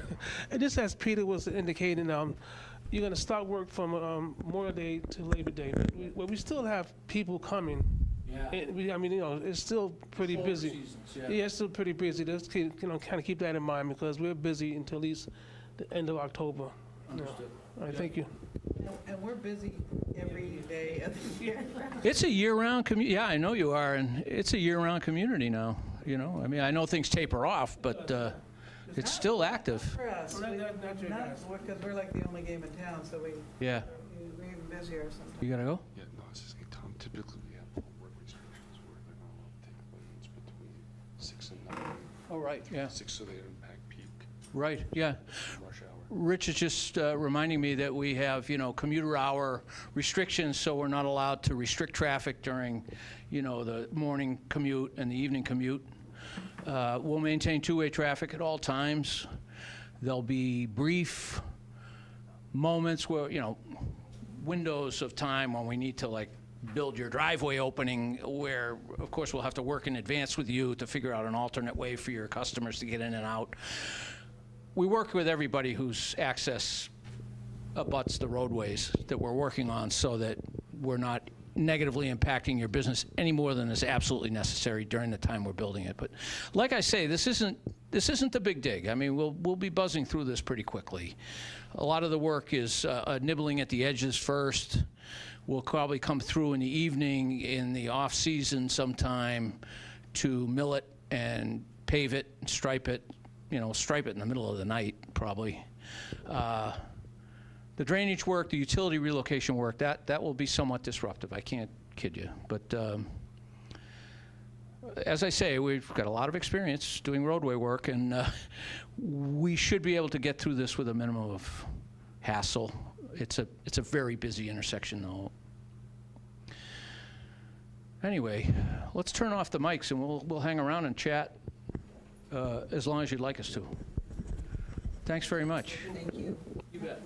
And just as Peter was indicating, you're going to start work from Memorial Day to Labor Day. But we still have people coming. Yeah. And it's still pretty Slower busy. seasons, Yeah, it's still pretty busy. Let's keep, kind of keep that in mind because we're busy until at least the end of October. Understood. All right, thank you. And we're busy every day of the year. It's a year-round community. Yeah, I know you are, and it's a year-round community now. I mean, I know things taper off, but it's still active. For us, Well, not your guys. because we're like the only game in town, so we're Yeah. even busier sometimes. You gotta go? Yeah, no, it's just, Tom, typically we have work restrictions where they're not allowed to take appointments between 6 and 9. Oh, right, yeah. 6 so they don't impact peak. Right, yeah. rush hour. Rich is just reminding me that we have, commuter hour restrictions, so we're not allowed to restrict traffic during, the morning commute and the evening commute. We'll maintain two-way traffic at all times. There'll be brief moments where, windows of time when we need to, build your driveway opening, where, of course, we'll have to work in advance with you to figure out an alternate way for your customers to get in and out. We work with everybody whose access abuts the roadways that we're working on, so that we're not negatively impacting your business any more than is absolutely necessary during the time we're building it. But like I say, this isn't the big dig. I mean, we'll be buzzing through this pretty quickly. A lot of the work is nibbling at the edges first. We'll probably come through in the evening in the off-season sometime to mill it and pave it, and stripe it, stripe it in the middle of the night, probably. The drainage work, the utility relocation work, that will be somewhat disruptive. I can't kid you. But as I say, we've got a lot of experience doing roadway work, and we should be able to get through this with a minimum of hassle. It's a very busy intersection, though. Anyway, let's turn off the mics, and we'll hang around and chat as long as you'd like us to. Thanks very much. Thank you. You bet.